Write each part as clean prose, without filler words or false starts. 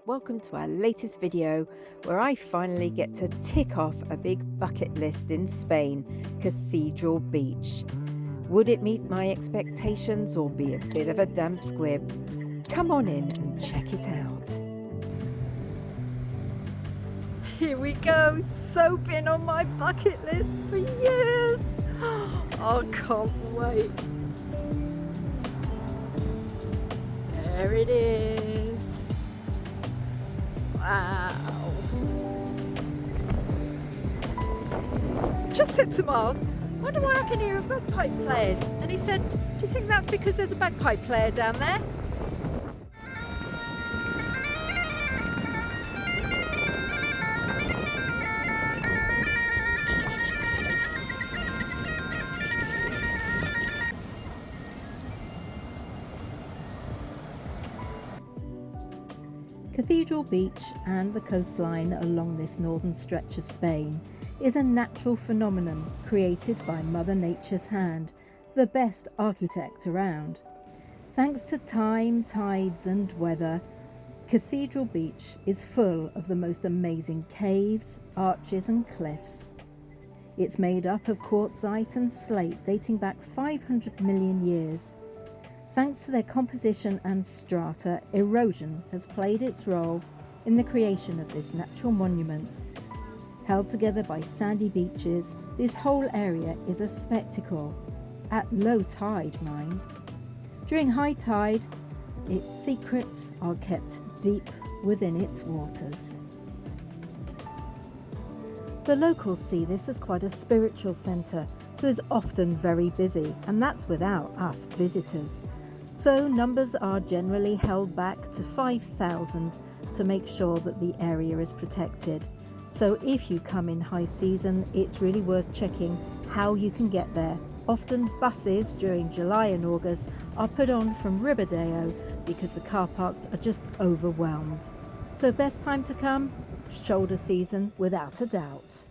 welcome to our latest video where I finally get to tick off a big bucket list in Spain, Cathedral Beach. Would it meet my expectations or be a bit of a damn squib? Come on in and check it out. Here we go, so been on my bucket list for years. Oh, can't wait. There it is. Wow. Just said to Miles, wonder why I can hear a bagpipe playing. And he said, do you think that's because there's a bagpipe player down there? Cathedral Beach and the coastline along this northern stretch of Spain is a natural phenomenon created by Mother Nature's hand, the best architect around. Thanks to time, tides and weather, Cathedral Beach is full of the most amazing caves, arches and cliffs. It's made up of quartzite and slate dating back 500 million years. Thanks to their composition and strata, erosion has played its role in the creation of this natural monument. Held together by sandy beaches, this whole area is a spectacle, at low tide, mind. During high tide, its secrets are kept deep within its waters. The locals see this as quite a spiritual centre, so it's often very busy, and that's without us visitors. So numbers are generally held back to 5,000 to make sure that the area is protected. So if you come in high season, it's really worth checking how you can get there. Often buses during July and August are put on from Ribadeo because the car parks are just overwhelmed. So best time to come? Shoulder season without a doubt.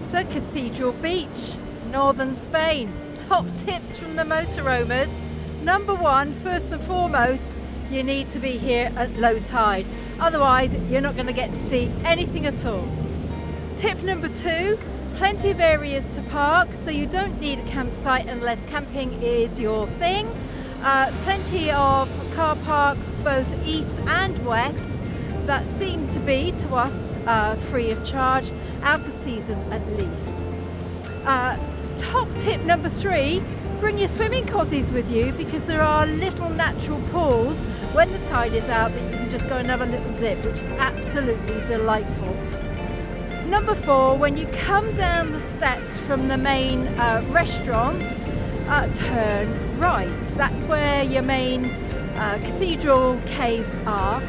So Cathedral Beach, northern Spain. Top tips from the motoromers. Number one, first and foremost, you need to be here at low tide. Otherwise, you're not going to get to see anything at all. Tip number two, plenty of areas to park, so you don't need a campsite unless camping is your thing. Plenty of car parks, both east and west, that seem to be, to us, free of charge, out of season at least. Top tip number three, bring your swimming cozies with you because there are little natural pools when the tide is out that you can just go and have a little dip, which is absolutely delightful. Number four, when you come down the steps from the main restaurant, turn right. That's where your main cathedral caves are.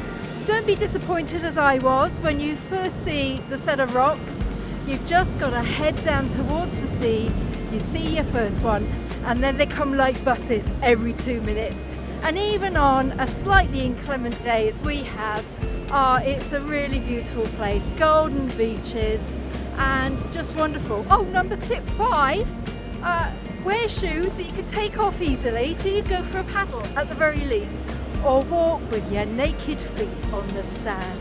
Don't be disappointed as I was when you first see the set of rocks. You've just got to head down towards the sea. You see your first one, and then they come like buses every 2 minutes. And even on a slightly inclement day as we have, it's a really beautiful place. Golden beaches and just wonderful. Oh, number tip 5, wear shoes that you can take off easily so you go for a paddle at the very least, or walk with your naked feet on the sand.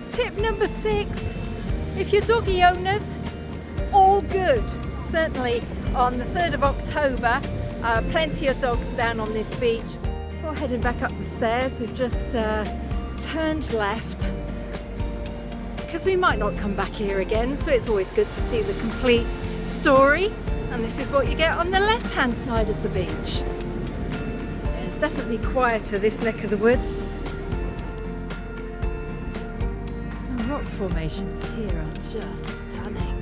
Tip number 6, if you're doggy owners, all good. Certainly on the 3rd of October, plenty of dogs down on this beach. Before heading back up the stairs, we've just turned left because we might not come back here again, so it's always good to see the complete story. And this is what you get on the left-hand side of the beach. It's definitely quieter, this neck of the woods. rock formations here are just stunning.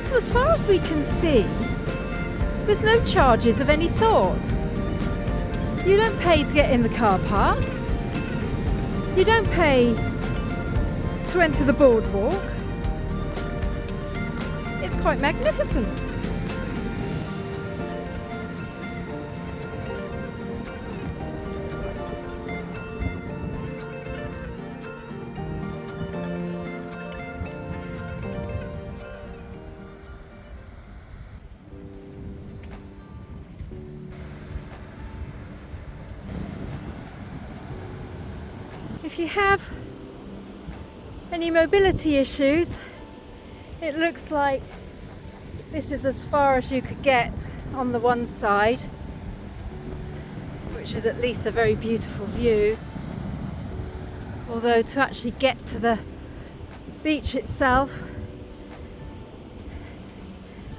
So as far as we can see, there's no charges of any sort. You don't pay to get in the car park. You don't pay to enter the boardwalk. It's quite magnificent. If you have any mobility issues, it looks like this is as far as you could get on the one side, which is at least a very beautiful view. Although to actually get to the beach itself,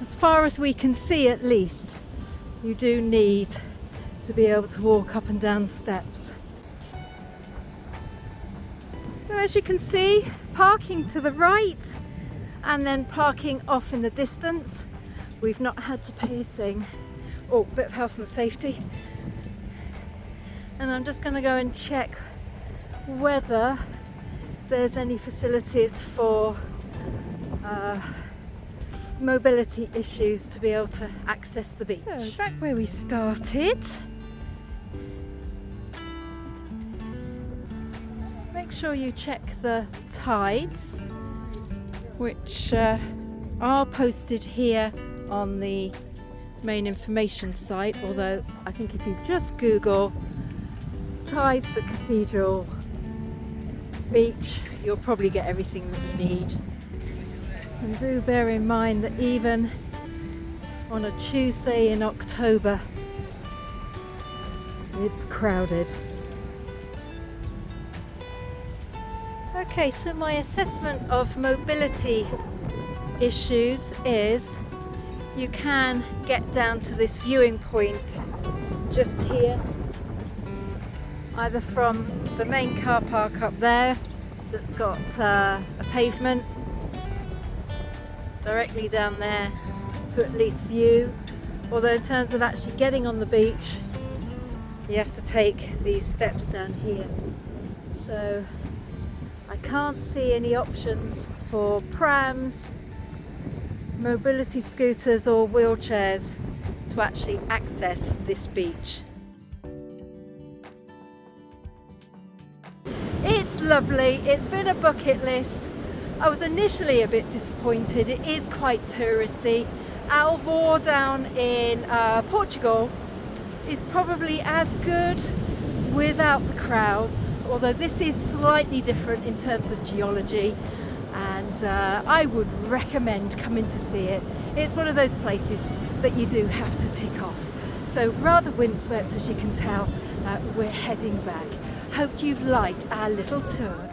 as far as we can see at least, you do need to be able to walk up and down steps. So as you can see, parking to the right and then parking off in the distance. We've not had to pay a thing. Oh, bit of health and safety. And I'm just going to go and check whether there's any facilities for mobility issues to be able to access the beach. So back where we started. Make sure you check the tides, which are posted here on the main information site, although I think if you just Google tides for Cathedral Beach, you'll probably get everything that you need. And do bear in mind that even on a Tuesday in October, it's crowded. Okay, so my assessment of mobility issues is you can get down to this viewing point just here, either from the main car park up there that's got a pavement directly down there to at least view, although in terms of actually getting on the beach you have to take these steps down here. So I can't see any options for prams, mobility scooters or wheelchairs to actually access this beach. It's lovely, it's been a bucket list. I was initially a bit disappointed, it is quite touristy. Alvor down in Portugal is probably as good without the crowds, although this is slightly different in terms of geology, and I would recommend coming to see it. It's one of those places that you do have to tick off. So rather windswept, as you can tell, we're heading back. Hope you've liked our little tour